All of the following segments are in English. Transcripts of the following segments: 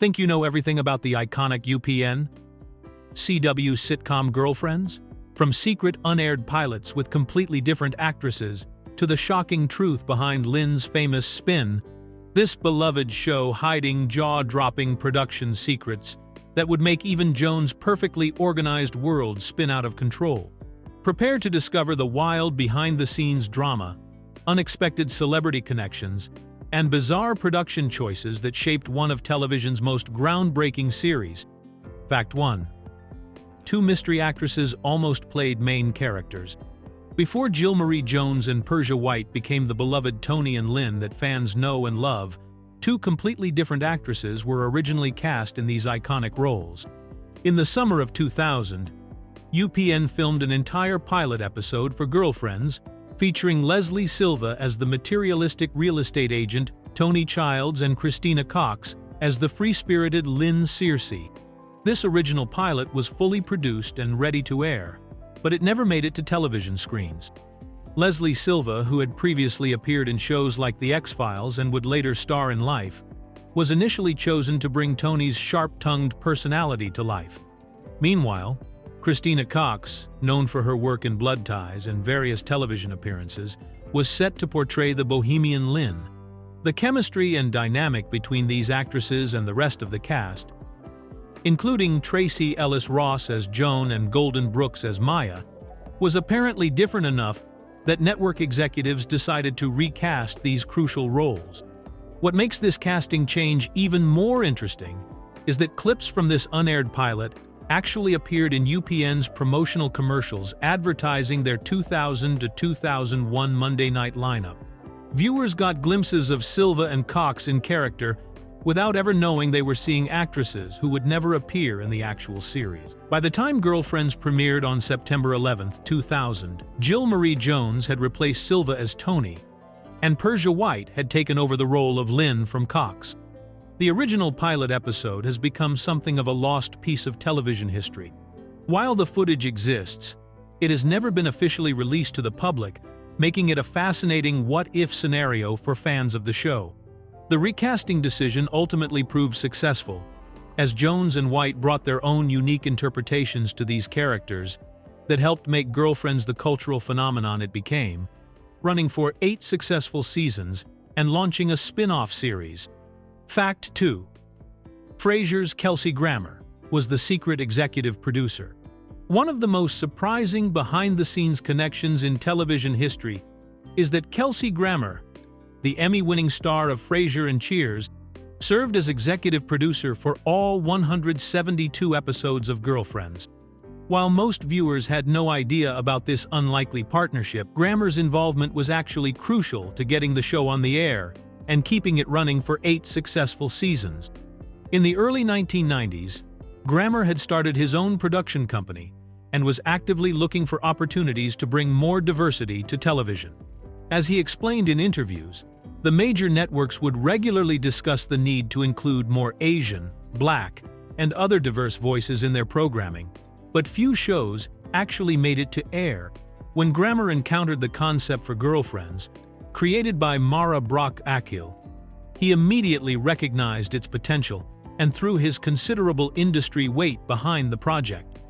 Think you know everything about the iconic UPN? CW sitcom Girlfriends? From secret unaired pilots with completely different actresses to the shocking truth behind Lynn's famous spin, this beloved show hiding jaw-dropping production secrets that would make even Joan's perfectly organized world spin out of control. Prepare to discover the wild behind-the-scenes drama, unexpected celebrity connections, and bizarre production choices that shaped one of television's most groundbreaking series. Fact 1. Two mystery actresses almost played main characters. Before Jill Marie Jones and Persia White became the beloved Tony and Lynn that fans know and love, two completely different actresses were originally cast in these iconic roles. In the summer of 2000, UPN filmed an entire pilot episode for Girlfriends, featuring Leslie Silva as the materialistic real estate agent, Tony Childs and Christina Cox as the free-spirited Lynn Searcy. This original pilot was fully produced and ready to air, but it never made it to television screens. Leslie Silva, who had previously appeared in shows like The X-Files and would later star in Life, was initially chosen to bring Tony's sharp-tongued personality to life. Meanwhile, Christina Cox, known for her work in Blood Ties and various television appearances, was set to portray the bohemian Lynn. The chemistry and dynamic between these actresses and the rest of the cast, including Tracee Ellis Ross as Joan and Golden Brooks as Maya, was apparently different enough that network executives decided to recast these crucial roles. What makes this casting change even more interesting is that clips from this unaired pilot actually appeared in UPN's promotional commercials advertising their 2000 to 2001 Monday night lineup. Viewers got glimpses of Silva and Cox in character without ever knowing they were seeing actresses who would never appear in the actual series. By the time Girlfriends premiered on September 11, 2000, Jill Marie Jones had replaced Silva as Tony, and Persia White had taken over the role of Lynn from Cox. The original pilot episode has become something of a lost piece of television history. While the footage exists, it has never been officially released to the public, making it a fascinating what-if scenario for fans of the show. The recasting decision ultimately proved successful, as Jones and White brought their own unique interpretations to these characters that helped make Girlfriends the cultural phenomenon it became, running for 8 successful seasons and launching a spin-off series. Fact 2. Frasier's Kelsey Grammer was the secret executive producer. One of the most surprising behind-the-scenes connections in television history is that Kelsey Grammer, the Emmy-winning star of Frasier and Cheers, served as executive producer for all 172 episodes of Girlfriends. While most viewers had no idea about this unlikely partnership, Grammer's involvement was actually crucial to getting the show on the air and keeping it running for 8 successful seasons. In the early 1990s, Grammer had started his own production company and was actively looking for opportunities to bring more diversity to television. As he explained in interviews, the major networks would regularly discuss the need to include more Asian, Black, and other diverse voices in their programming, but few shows actually made it to air. When Grammer encountered the concept for Girlfriends, created by Mara Brock Akil, he immediately recognized its potential and threw his considerable industry weight behind the project.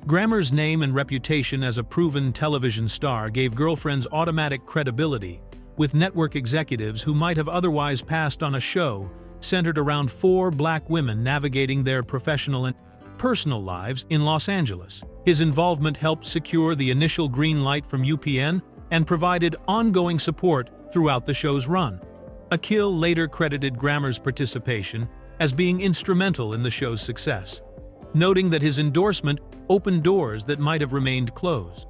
Grammer's name and reputation as a proven television star gave Girlfriends automatic credibility with network executives who might have otherwise passed on a show centered around 4 Black women navigating their professional and personal lives in Los Angeles. His involvement helped secure the initial green light from UPN and provided ongoing support throughout the show's run. Akil later credited Grammer's participation as being instrumental in the show's success, noting that his endorsement opened doors that might have remained closed.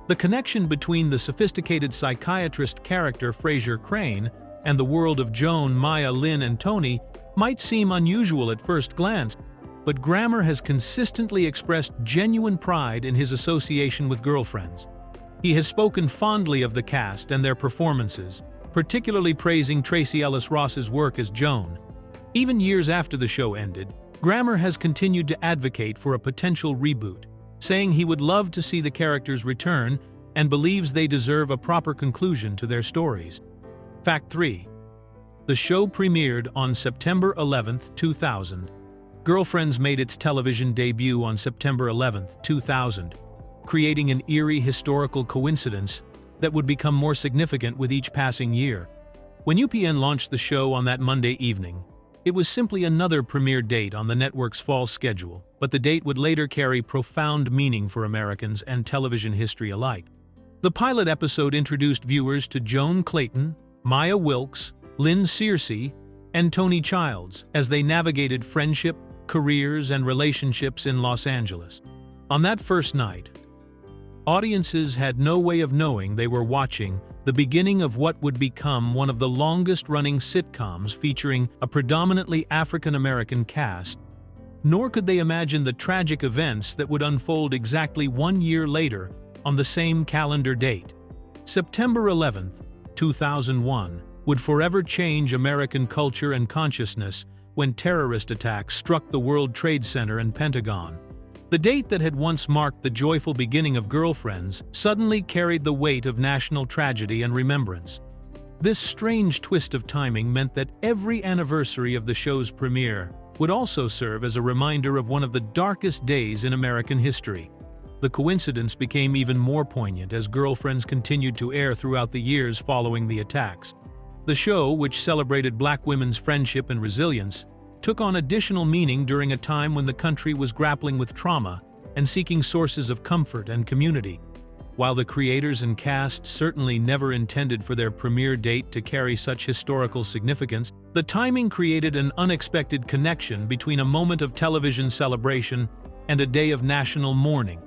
The connection between the sophisticated psychiatrist character Frasier Crane and the world of Joan, Maya, Lynn, and Tony might seem unusual at first glance, but Grammer has consistently expressed genuine pride in his association with Girlfriends. He has spoken fondly of the cast and their performances, particularly praising Tracee Ellis Ross's work as Joan. Even years after the show ended, Grammer has continued to advocate for a potential reboot, saying he would love to see the characters return and believes they deserve a proper conclusion to their stories. Fact 3. The show premiered on September 11, 2000, Girlfriends made its television debut on September 11, 2000, creating an eerie historical coincidence that would become more significant with each passing year. When UPN launched the show on that Monday evening, it was simply another premiere date on the network's fall schedule, but the date would later carry profound meaning for Americans and television history alike. The pilot episode introduced viewers to Joan Clayton, Maya Wilkes, Lynn Searcy, and Tony Childs as they navigated friendship, careers, and relationships in Los Angeles. On that first night, audiences had no way of knowing they were watching the beginning of what would become one of the longest-running sitcoms featuring a predominantly African-American cast, nor could they imagine the tragic events that would unfold exactly 1 year later on the same calendar date. September 11, 2001, would forever change American culture and consciousness when terrorist attacks struck the World Trade Center and Pentagon. The date that had once marked the joyful beginning of Girlfriends suddenly carried the weight of national tragedy and remembrance. This strange twist of timing meant that every anniversary of the show's premiere would also serve as a reminder of one of the darkest days in American history. The coincidence became even more poignant as Girlfriends continued to air throughout the years following the attacks. The show, which celebrated Black women's friendship and resilience, took on additional meaning during a time when the country was grappling with trauma and seeking sources of comfort and community. While the creators and cast certainly never intended for their premiere date to carry such historical significance, the timing created an unexpected connection between a moment of television celebration and a day of national mourning.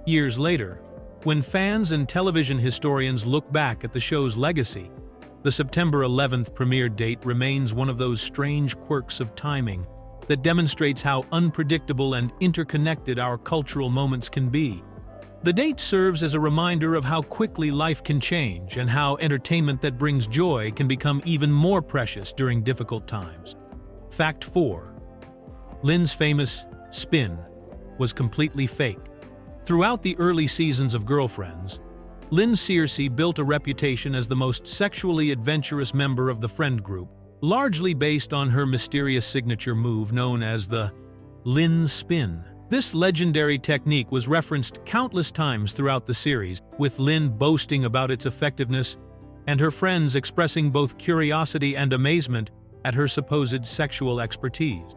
Years later, when fans and television historians look back at the show's legacy, the September 11th premiere date remains one of those strange quirks of timing that demonstrates how unpredictable and interconnected our cultural moments can be. The date serves as a reminder of how quickly life can change and how entertainment that brings joy can become even more precious during difficult times. Fact 4. Lynn's famous spin was completely fake. Throughout the early seasons of Girlfriends, Lynn Searcy built a reputation as the most sexually adventurous member of the friend group, largely based on her mysterious signature move known as the Lynn spin. This legendary technique was referenced countless times throughout the series, with Lynn boasting about its effectiveness and her friends expressing both curiosity and amazement at her supposed sexual expertise.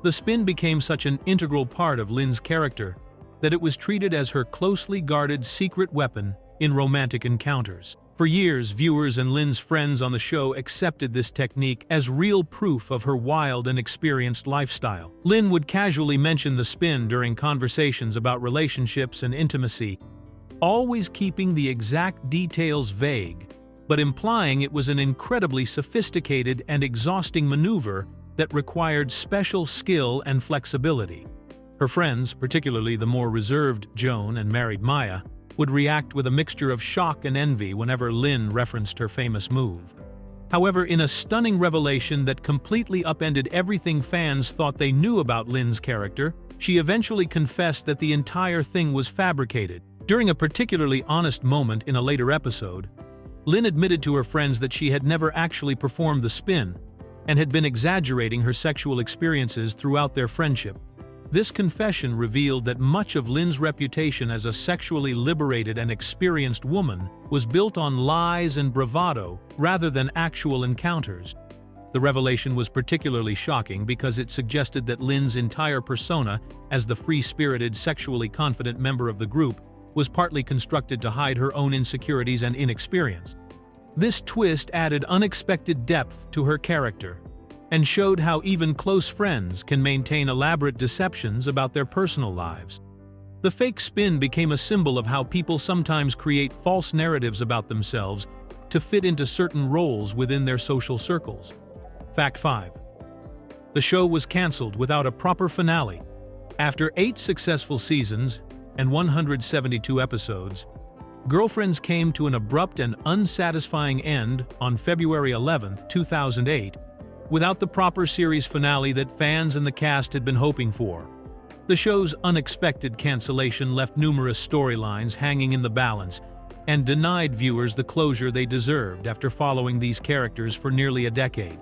The spin became such an integral part of Lynn's character that it was treated as her closely guarded secret weapon in romantic encounters. For years, viewers and Lynn's friends on the show accepted this technique as real proof of her wild and experienced lifestyle. Lynn would casually mention the spin during conversations about relationships and intimacy, always keeping the exact details vague, but implying it was an incredibly sophisticated and exhausting maneuver that required special skill and flexibility. Her friends, particularly the more reserved Joan and married Maya, would react with a mixture of shock and envy whenever Lynn referenced her famous move. However, in a stunning revelation that completely upended everything fans thought they knew about Lynn's character, she eventually confessed that the entire thing was fabricated. During a particularly honest moment in a later episode, Lynn admitted to her friends that she had never actually performed the spin and had been exaggerating her sexual experiences throughout their friendship. This confession revealed that much of Lynn's reputation as a sexually liberated and experienced woman was built on lies and bravado rather than actual encounters. The revelation was particularly shocking because it suggested that Lynn's entire persona as the free-spirited, sexually confident member of the group was partly constructed to hide her own insecurities and inexperience. This twist added unexpected depth to her character and showed how even close friends can maintain elaborate deceptions about their personal lives. The fake spin became a symbol of how people sometimes create false narratives about themselves to fit into certain roles within their social circles. Fact 5. The show was canceled without a proper finale. After 8 successful seasons and 172 episodes, Girlfriends came to an abrupt and unsatisfying end on February 11, 2008, without the proper series finale that fans and the cast had been hoping for. The show's unexpected cancellation left numerous storylines hanging in the balance and denied viewers the closure they deserved after following these characters for nearly a decade.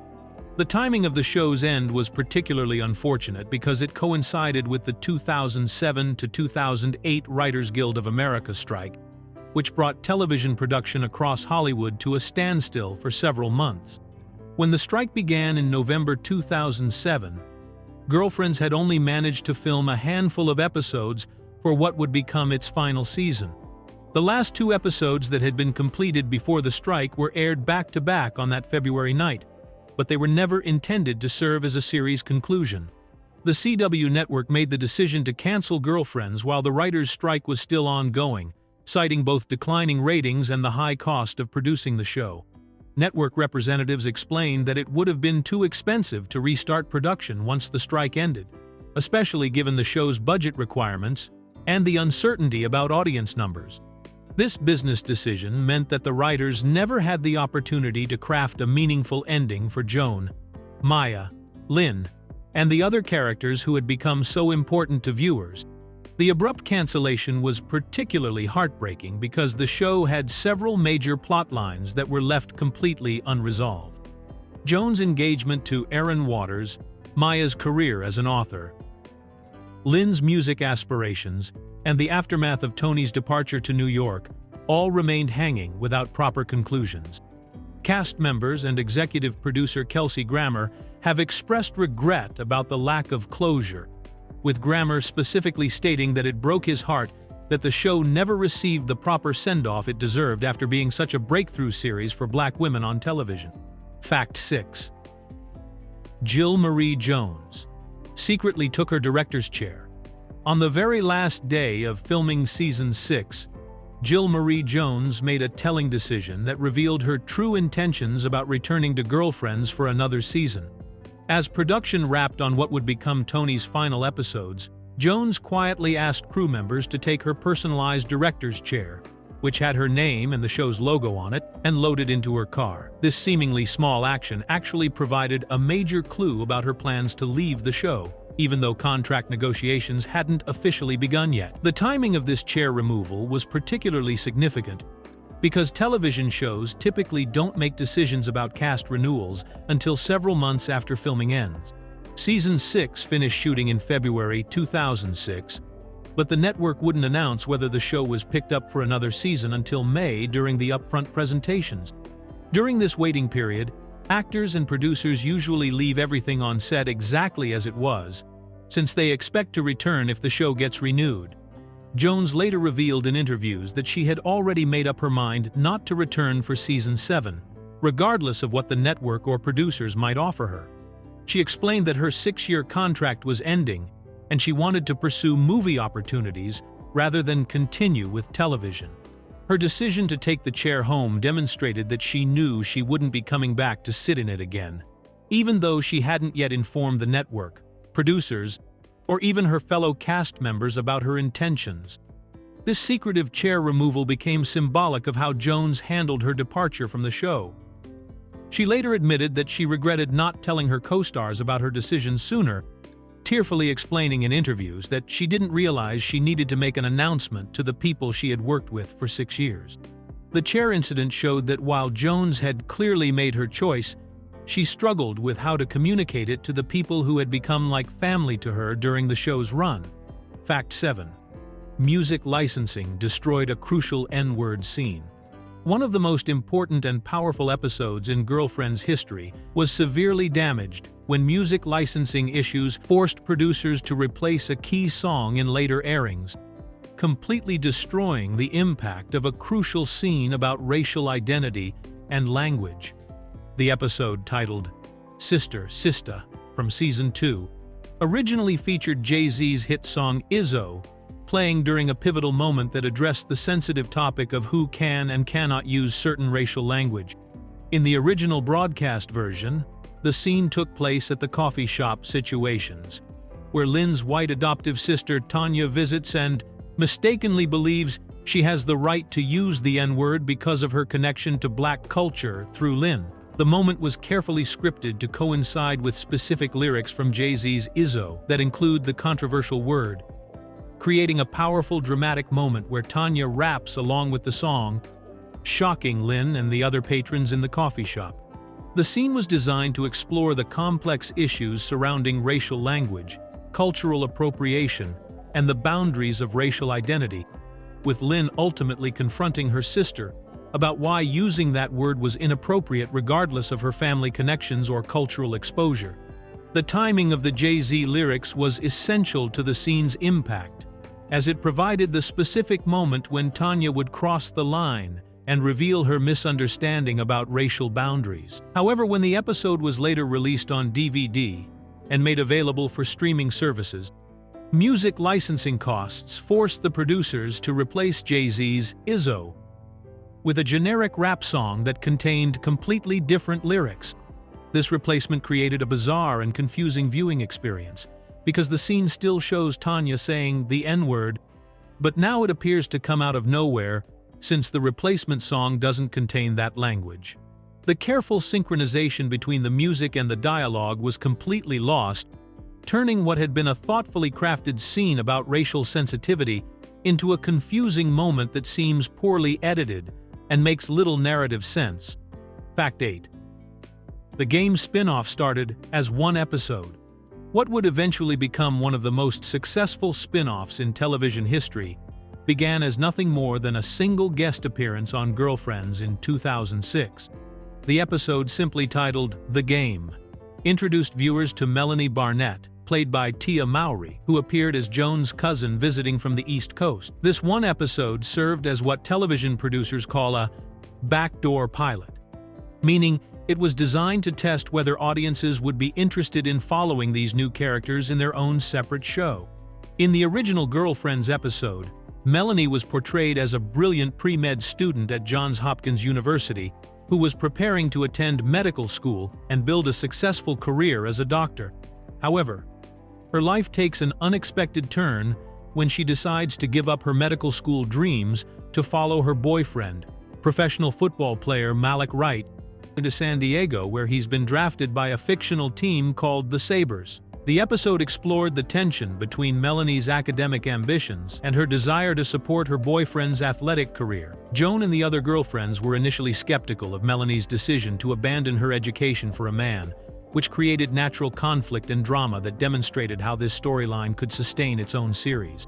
The timing of the show's end was particularly unfortunate because it coincided with the 2007 to 2008 Writers Guild of America strike, which brought television production across Hollywood to a standstill for several months. When the strike began in November 2007, Girlfriends had only managed to film a handful of episodes for what would become its final season. The last 2 episodes that had been completed before the strike were aired back-to-back on that February night, but they were never intended to serve as a series conclusion. The CW network made the decision to cancel Girlfriends while the writers' strike was still ongoing, citing both declining ratings and the high cost of producing the show. Network representatives explained that it would have been too expensive to restart production once the strike ended, especially given the show's budget requirements and the uncertainty about audience numbers. This business decision meant that the writers never had the opportunity to craft a meaningful ending for Joan, Maya, Lynn, and the other characters who had become so important to viewers. The abrupt cancellation was particularly heartbreaking because the show had several major plot lines that were left completely unresolved. Joan's engagement to Aaron Waters, Maya's career as an author, Lynn's music aspirations, and the aftermath of Tony's departure to New York all remained hanging without proper conclusions. Cast members and executive producer Kelsey Grammer have expressed regret about the lack of closure, with Grammer specifically stating that it broke his heart that the show never received the proper send-off it deserved after being such a breakthrough series for Black women on television. Fact 6. Jill Marie Jones secretly took her director's chair. On the very last day of filming Season 6, Jill Marie Jones made a telling decision that revealed her true intentions about returning to Girlfriends for another season. As production wrapped on what would become Tony's final episodes, Jones quietly asked crew members to take her personalized director's chair, which had her name and the show's logo on it, and load it into her car. This seemingly small action actually provided a major clue about her plans to leave the show, even though contract negotiations hadn't officially begun yet. The timing of this chair removal was particularly significant because television shows typically don't make decisions about cast renewals until several months after filming ends. Season 6 finished shooting in February 2006, but the network wouldn't announce whether the show was picked up for another season until May during the upfront presentations. During this waiting period, actors and producers usually leave everything on set exactly as it was, since they expect to return if the show gets renewed. Jones later revealed in interviews that she had already made up her mind not to return for Season 7, regardless of what the network or producers might offer her. She explained that her 6-year contract was ending, and she wanted to pursue movie opportunities rather than continue with television. Her decision to take the chair home demonstrated that she knew she wouldn't be coming back to sit in it again, even though she hadn't yet informed the network, producers, or even her fellow cast members about her intentions. This secretive chair removal became symbolic of how Jones handled her departure from the show. She later admitted that she regretted not telling her co-stars about her decision sooner, tearfully explaining in interviews that she didn't realize she needed to make an announcement to the people she had worked with for 6 years. The chair incident showed that while Jones had clearly made her choice, she struggled with how to communicate it to the people who had become like family to her during the show's run. Fact 7. Music licensing destroyed a crucial N-word scene. One of the most important and powerful episodes in Girlfriends' history was severely damaged when music licensing issues forced producers to replace a key song in later airings, completely destroying the impact of a crucial scene about racial identity and language. The episode, titled Sister, Sista, from Season 2, originally featured Jay-Z's hit song Izzo, playing during a pivotal moment that addressed the sensitive topic of who can and cannot use certain racial language. In the original broadcast version, the scene took place at the coffee shop Situations, where Lynn's white adoptive sister Tanya visits and mistakenly believes she has the right to use the N-word because of her connection to Black culture through Lynn. The moment was carefully scripted to coincide with specific lyrics from Jay-Z's Izzo that include the controversial word, creating a powerful dramatic moment where Tanya raps along with the song, shocking Lynn and the other patrons in the coffee shop. The scene was designed to explore the complex issues surrounding racial language, cultural appropriation, and the boundaries of racial identity, with Lynn ultimately confronting her sister about why using that word was inappropriate regardless of her family connections or cultural exposure. The timing of the Jay-Z lyrics was essential to the scene's impact, as it provided the specific moment when Tanya would cross the line and reveal her misunderstanding about racial boundaries. However, when the episode was later released on DVD and made available for streaming services, music licensing costs forced the producers to replace Jay-Z's "Izzo" with a generic rap song that contained completely different lyrics. This replacement created a bizarre and confusing viewing experience, because the scene still shows Tanya saying the N-word, but now it appears to come out of nowhere since the replacement song doesn't contain that language. The careful synchronization between the music and the dialogue was completely lost, turning what had been a thoughtfully crafted scene about racial sensitivity into a confusing moment that seems poorly edited and makes little narrative sense. Fact 8. The game's spin-off started as one episode. What would eventually become one of the most successful spin-offs in television history began as nothing more than a single guest appearance on Girlfriends in 2006. The episode, simply titled "The Game," introduced viewers to Melanie Barnett, played by Tia Mowry, who appeared as Joan's cousin visiting from the East Coast. This one episode served as what television producers call a backdoor pilot, meaning it was designed to test whether audiences would be interested in following these new characters in their own separate show. In the original Girlfriends episode, Melanie was portrayed as a brilliant pre-med student at Johns Hopkins University who was preparing to attend medical school and build a successful career as a doctor. However, her life takes an unexpected turn when she decides to give up her medical school dreams to follow her boyfriend, professional football player Malik Wright, to San Diego, where he's been drafted by a fictional team called the Sabres. The episode explored the tension between Melanie's academic ambitions and her desire to support her boyfriend's athletic career. Joan and the other girlfriends were initially skeptical of Melanie's decision to abandon her education for a man, which created natural conflict and drama that demonstrated how this storyline could sustain its own series.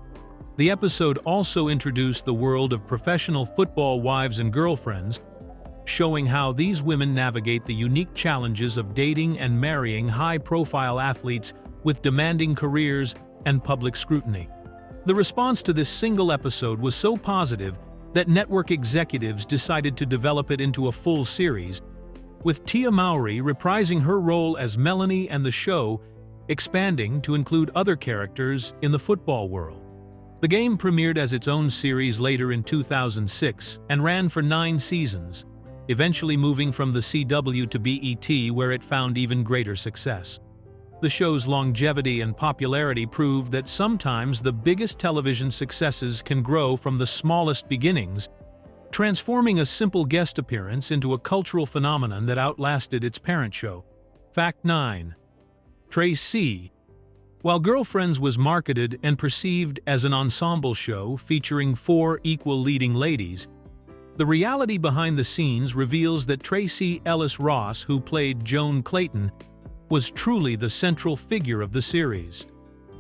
The episode also introduced the world of professional football wives and girlfriends, showing how these women navigate the unique challenges of dating and marrying high-profile athletes with demanding careers and public scrutiny. The response to this single episode was so positive that network executives decided to develop it into a full series, with Tia Mowry reprising her role as Melanie and the show expanding to include other characters in the football world. The game premiered as its own series later in 2006 and ran for 9 seasons, eventually moving from the CW to BET, where it found even greater success. The show's longevity and popularity proved that sometimes the biggest television successes can grow from the smallest beginnings, transforming a simple guest appearance into a cultural phenomenon that outlasted its parent show. Fact 9. Tracy. While Girlfriends was marketed and perceived as an ensemble show featuring 4 equal leading ladies, the reality behind the scenes reveals that Tracy Ellis Ross, who played Joan Clayton, was truly the central figure of the series.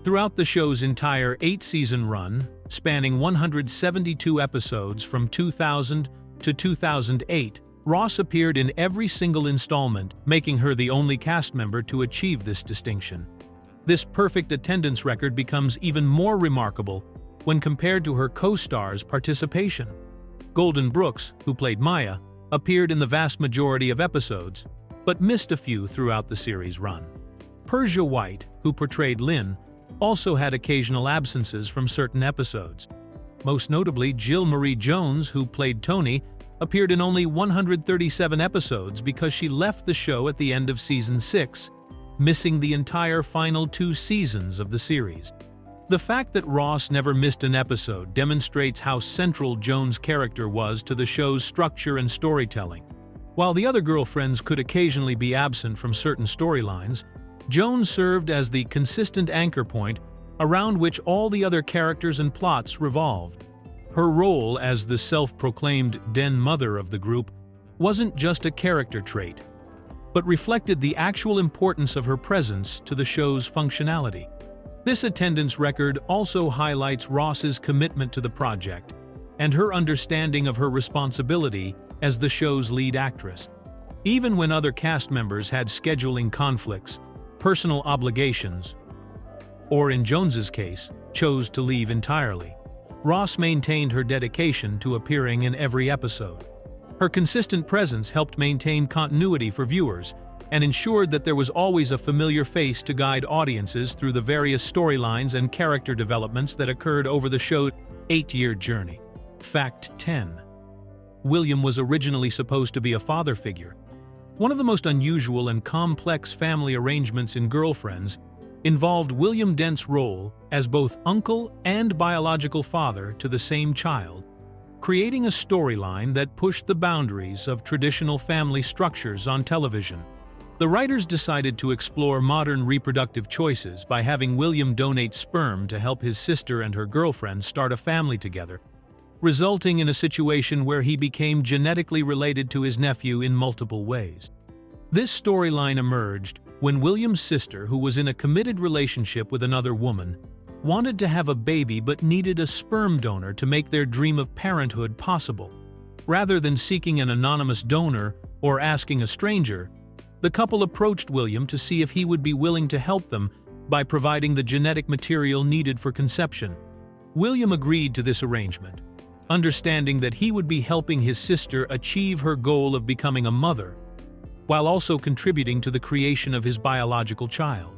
Throughout the show's entire 8-season run, spanning 172 episodes from 2000 to 2008, Ross appeared in every single installment, making her the only cast member to achieve this distinction. This perfect attendance record becomes even more remarkable when compared to her co-star's participation. Golden Brooks, who played Maya, appeared in the vast majority of episodes, but missed a few throughout the series' run. Persia White, who portrayed Lynn, also had occasional absences from certain episodes. Most notably, Jill Marie Jones, who played Tony, appeared in only 137 episodes because she left the show at the end of season 6, missing the entire final 2 seasons of the series. The fact that Ross never missed an episode demonstrates how central Joan's character was to the show's structure and storytelling. While the other girlfriends could occasionally be absent from certain storylines, Joan served as the consistent anchor point around which all the other characters and plots revolved. Her role as the self-proclaimed den mother of the group wasn't just a character trait. but reflected the actual importance of her presence to the show's functionality. This attendance record also highlights Ross's commitment to the project and her understanding of her responsibility as the show's lead actress. Even when other cast members had scheduling conflicts, personal obligations, or in Jones's case, chose to leave entirely, Ross maintained her dedication to appearing in every episode. Her consistent presence helped maintain continuity for viewers and ensured that there was always a familiar face to guide audiences through the various storylines and character developments that occurred over the show's 8-year journey. Fact 10. William was originally supposed to be a father figure. One of the most unusual and complex family arrangements in Girlfriends involved William Dent's role as both uncle and biological father to the same child, creating a storyline that pushed the boundaries of traditional family structures on television. The writers decided to explore modern reproductive choices by having William donate sperm to help his sister and her girlfriend start a family together, resulting in a situation where he became genetically related to his nephew in multiple ways. This storyline emerged when William's sister, who was in a committed relationship with another woman, wanted to have a baby but needed a sperm donor to make their dream of parenthood possible. Rather than seeking an anonymous donor or asking a stranger, the couple approached William to see if he would be willing to help them by providing the genetic material needed for conception. William agreed to this arrangement, understanding that he would be helping his sister achieve her goal of becoming a mother, while also contributing to the creation of his biological child.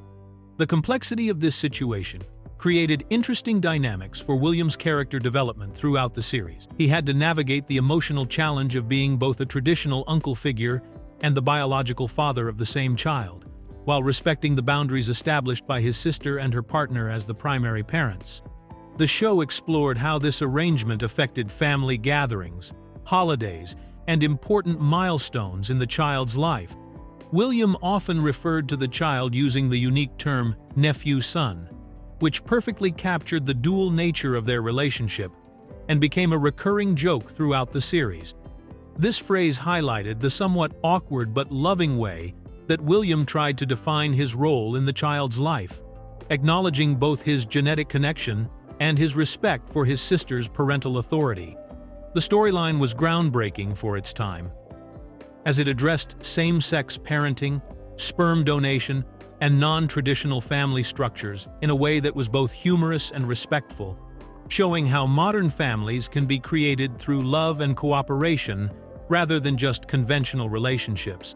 The complexity of this situation created interesting dynamics for William's character development throughout the series. He had to navigate the emotional challenge of being both a traditional uncle figure and the biological father of the same child, while respecting the boundaries established by his sister and her partner as the primary parents. The show explored how this arrangement affected family gatherings, holidays, and important milestones in the child's life. William often referred to the child using the unique term nephew-son, which perfectly captured the dual nature of their relationship and became a recurring joke throughout the series. This phrase highlighted the somewhat awkward but loving way that William tried to define his role in the child's life, acknowledging both his genetic connection and his respect for his sister's parental authority. The storyline was groundbreaking for its time, as it addressed same-sex parenting, sperm donation, and non-traditional family structures in a way that was both humorous and respectful, showing how modern families can be created through love and cooperation rather than just conventional relationships.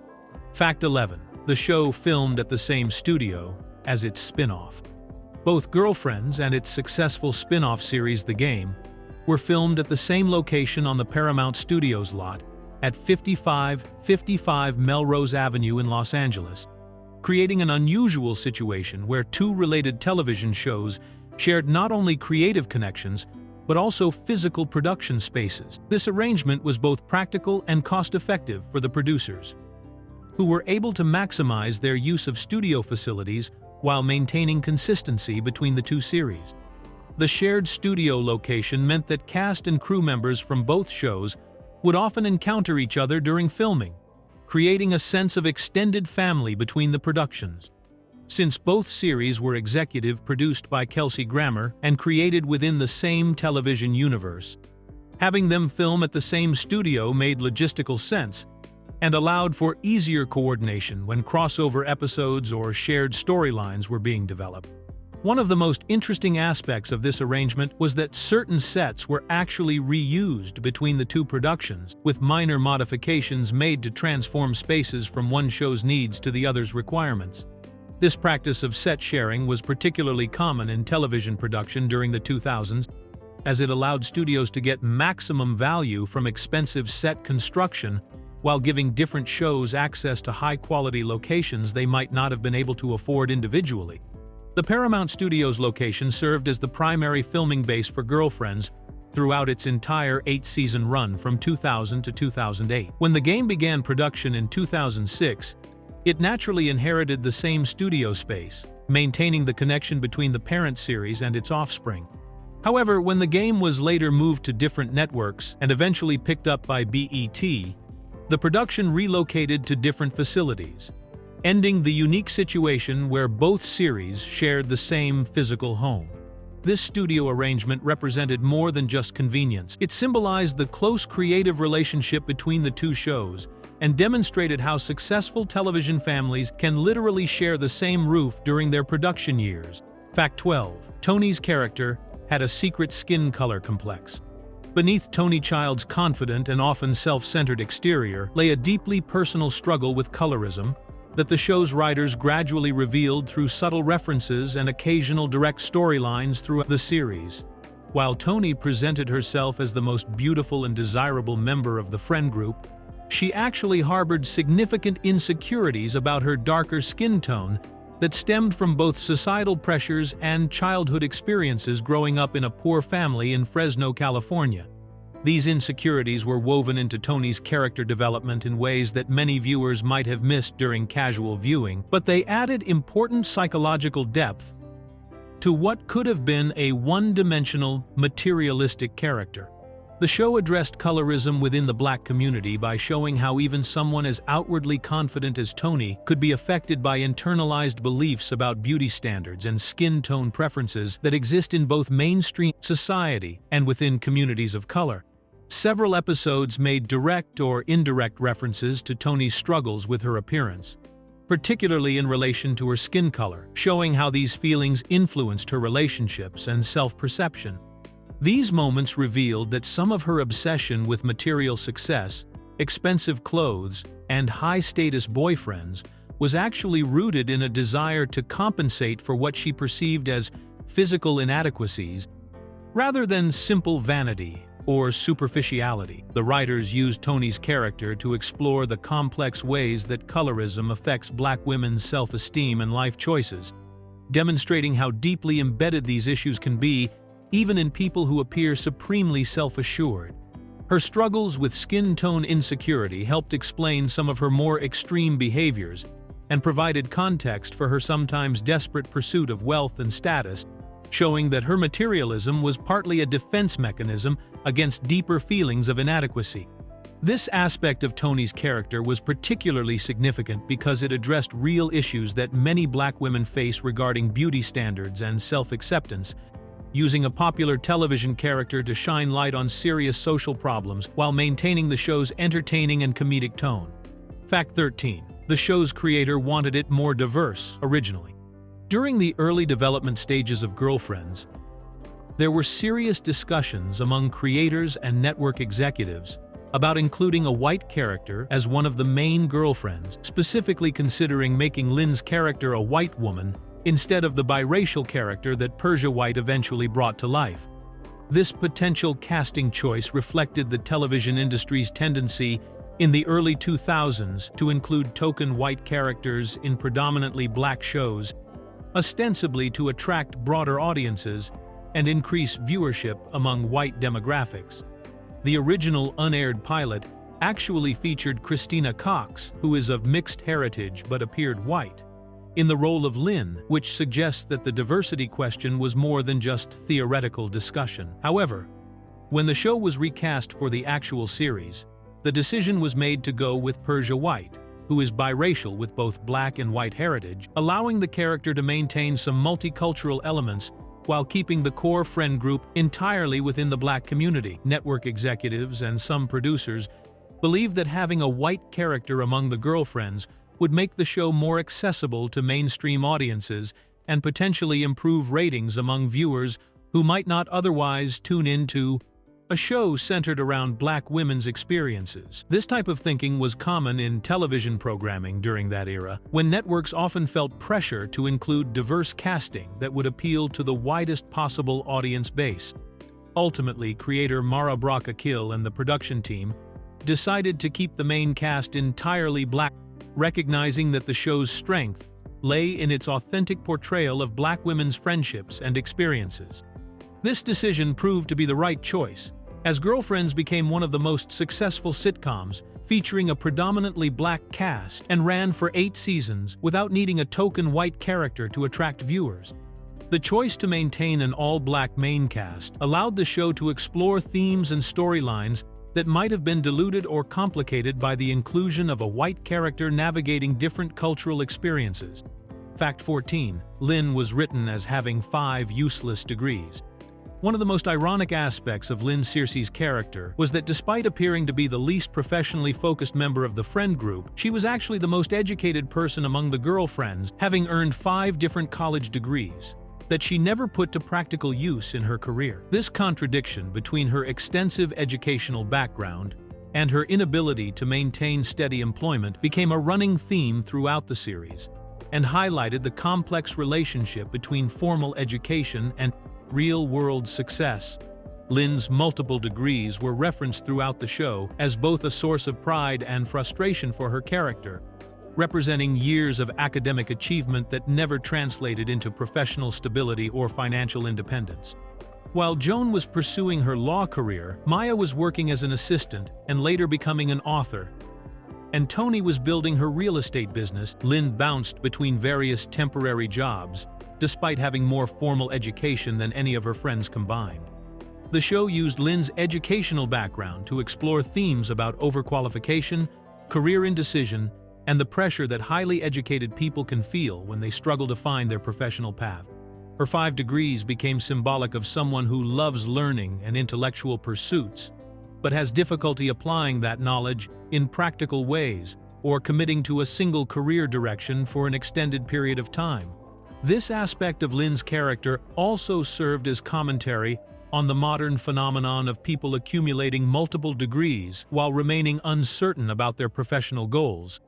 Fact 11. The show filmed at the same studio as its spin-off. Both Girlfriends and its successful spin-off series The Game were filmed at the same location on the Paramount Studios lot at 5555 Melrose Avenue in Los Angeles, creating an unusual situation where two related television shows shared not only creative connections but also physical production spaces. This arrangement was both practical and cost-effective for the producers, who were able to maximize their use of studio facilities while maintaining consistency between the two series. The shared studio location meant that cast and crew members from both shows would often encounter each other during filming, creating a sense of extended family between the productions. Since both series were executive produced by Kelsey Grammer and created within the same television universe, having them film at the same studio made logistical sense and allowed for easier coordination when crossover episodes or shared storylines were being developed. One of the most interesting aspects of this arrangement was that certain sets were actually reused between the two productions, with minor modifications made to transform spaces from one show's needs to the other's requirements. This practice of set sharing was particularly common in television production during the 2000s, as it allowed studios to get maximum value from expensive set construction while giving different shows access to high-quality locations they might not have been able to afford individually. The Paramount Studios location served as the primary filming base for Girlfriends throughout its entire 8-season run from 2000 to 2008. When The Game began production in 2006, it naturally inherited the same studio space, maintaining the connection between the parent series and its offspring. However, when The Game was later moved to different networks and eventually picked up by BET, the production relocated to different facilities, ending the unique situation where both series shared the same physical home. This studio arrangement represented more than just convenience. It symbolized the close creative relationship between the two shows and demonstrated how successful television families can literally share the same roof during their production years. Fact 12. Tony's character had a secret skin color complex. Beneath Tony Child's confident and often self-centered exterior lay a deeply personal struggle with colorism that the show's writers gradually revealed through subtle references and occasional direct storylines throughout the series. While Tony presented herself as the most beautiful and desirable member of the friend group, she actually harbored significant insecurities about her darker skin tone that stemmed from both societal pressures and childhood experiences growing up in a poor family in Fresno, California. These insecurities were woven into Tony's character development in ways that many viewers might have missed during casual viewing, but they added important psychological depth to what could have been a one-dimensional, materialistic character. The show addressed colorism within the Black community by showing how even someone as outwardly confident as Tony could be affected by internalized beliefs about beauty standards and skin tone preferences that exist in both mainstream society and within communities of color. Several episodes made direct or indirect references to Tony's struggles with her appearance, particularly in relation to her skin color, showing how these feelings influenced her relationships and self-perception. These moments revealed that some of her obsession with material success, expensive clothes, and high-status boyfriends was actually rooted in a desire to compensate for what she perceived as physical inadequacies, rather than simple vanity or superficiality. The writers used Tony's character to explore the complex ways that colorism affects Black women's self-esteem and life choices, demonstrating how deeply embedded these issues can be, even in people who appear supremely self-assured. Her struggles with skin tone insecurity helped explain some of her more extreme behaviors and provided context for her sometimes desperate pursuit of wealth and status, showing that her materialism was partly a defense mechanism against deeper feelings of inadequacy. This aspect of Tony's character was particularly significant because it addressed real issues that many Black women face regarding beauty standards and self-acceptance, using a popular television character to shine light on serious social problems while maintaining the show's entertaining and comedic tone. Fact 13. The show's creator wanted it more diverse originally. During the early development stages of Girlfriends, there were serious discussions among creators and network executives about including a white character as one of the main girlfriends, specifically considering making Lynn's character a white woman instead of the biracial character that Persia White eventually brought to life. This potential casting choice reflected the television industry's tendency in the early 2000s to include token white characters in predominantly Black shows, ostensibly to attract broader audiences and increase viewership among white demographics. The original unaired pilot actually featured Christina Cox, who is of mixed heritage but appeared white, in the role of Lynn, which suggests that the diversity question was more than just theoretical discussion. However, when the show was recast for the actual series, the decision was made to go with Persia White, who is biracial with both Black and white heritage, allowing the character to maintain some multicultural elements while keeping the core friend group entirely within the Black community. Network executives and some producers believed that having a white character among the girlfriends would make the show more accessible to mainstream audiences and potentially improve ratings among viewers who might not otherwise tune into a show centered around Black women's experiences. This type of thinking was common in television programming during that era, when networks often felt pressure to include diverse casting that would appeal to the widest possible audience base. Ultimately, creator Mara Brock Akil and the production team decided to keep the main cast entirely Black, recognizing that the show's strength lay in its authentic portrayal of Black women's friendships and experiences. This decision proved to be the right choice, as Girlfriends became one of the most successful sitcoms, featuring a predominantly Black cast, and ran for 8 seasons without needing a token white character to attract viewers. The choice to maintain an all-Black main cast allowed the show to explore themes and storylines that might have been diluted or complicated by the inclusion of a white character navigating different cultural experiences. Fact 14. Lynn was written as having 5 useless degrees. One of the most ironic aspects of Lynn Searcy's character was that despite appearing to be the least professionally focused member of the friend group, she was actually the most educated person among the girlfriends, having earned 5 different college degrees that she never put to practical use in her career. This contradiction between her extensive educational background and her inability to maintain steady employment became a running theme throughout the series, and highlighted the complex relationship between formal education and real-world success. Lynn's multiple degrees were referenced throughout the show as both a source of pride and frustration for her character, representing years of academic achievement that never translated into professional stability or financial independence. While Joan was pursuing her law career, Maya was working as an assistant and later becoming an author, and Tony was building her real estate business. Lynn bounced between various temporary jobs, despite having more formal education than any of her friends combined. The show used Lynn's educational background to explore themes about overqualification, career indecision, and the pressure that highly educated people can feel when they struggle to find their professional path. Her 5 degrees became symbolic of someone who loves learning and intellectual pursuits, but has difficulty applying that knowledge in practical ways or committing to a single career direction for an extended period of time. This aspect of Lynn's character also served as commentary on the modern phenomenon of people accumulating multiple degrees while remaining uncertain about their professional goals,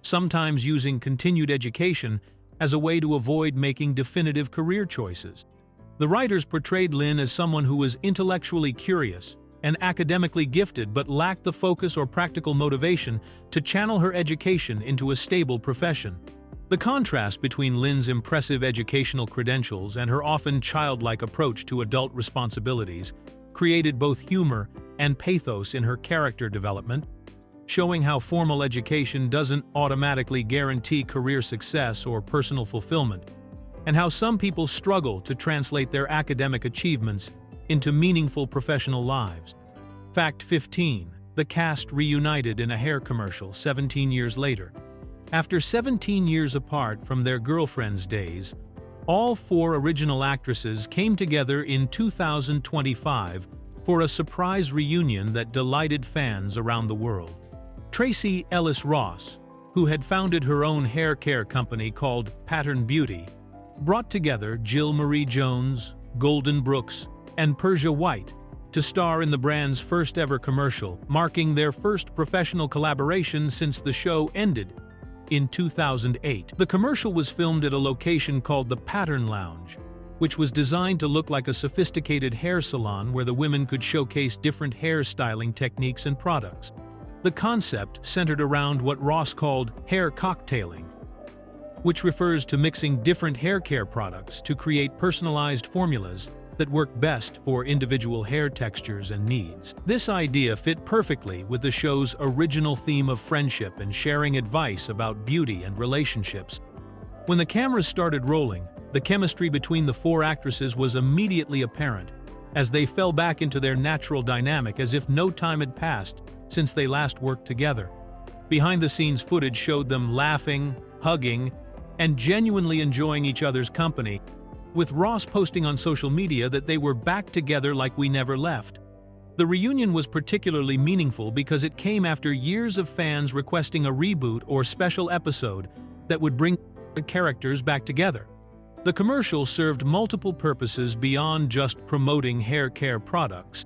sometimes using continued education as a way to avoid making definitive career choices. The writers portrayed Lynn as someone who was intellectually curious and academically gifted but lacked the focus or practical motivation to channel her education into a stable profession. The contrast between Lynn's impressive educational credentials and her often childlike approach to adult responsibilities created both humor and pathos in her character development, showing how formal education doesn't automatically guarantee career success or personal fulfillment, and how some people struggle to translate their academic achievements into meaningful professional lives. Fact 15. The cast reunited in a hair commercial 17 years later. After 17 years apart from their girlfriends' days, all 4 original actresses came together in 2025 for a surprise reunion that delighted fans around the world. Tracee Ellis Ross, who had founded her own hair care company called Pattern Beauty, brought together Jill Marie Jones, Golden Brooks, and Persia White to star in the brand's first-ever commercial, marking their first professional collaboration since the show ended in 2008. The commercial was filmed at a location called the Pattern Lounge, which was designed to look like a sophisticated hair salon where the women could showcase different hairstyling techniques and products. The concept centered around what Ross called hair cocktailing, which refers to mixing different hair care products to create personalized formulas that work best for individual hair textures and needs. This idea fit perfectly with the show's original theme of friendship and sharing advice about beauty and relationships. When the cameras started rolling, the chemistry between the 4 actresses was immediately apparent, as they fell back into their natural dynamic as if no time had passed since they last worked together. Behind-the-scenes footage showed them laughing, hugging, and genuinely enjoying each other's company, with Ross posting on social media that they were back together like we never left. The reunion was particularly meaningful because it came after years of fans requesting a reboot or special episode that would bring the characters back together. The commercial served multiple purposes beyond just promoting hair care products,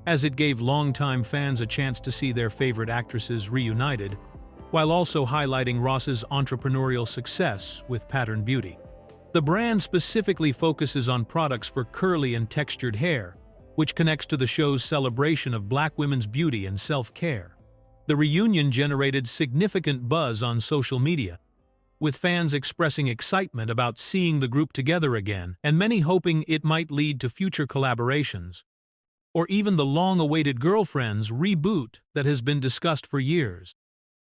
as it gave longtime fans a chance to see their favorite actresses reunited, while also highlighting Ross's entrepreneurial success with Pattern Beauty. The brand specifically focuses on products for curly and textured hair, which connects to the show's celebration of Black women's beauty and self-care. The reunion generated significant buzz on social media, with fans expressing excitement about seeing the group together again, and many hoping it might lead to future collaborations, or even the long-awaited Girlfriends reboot that has been discussed for years.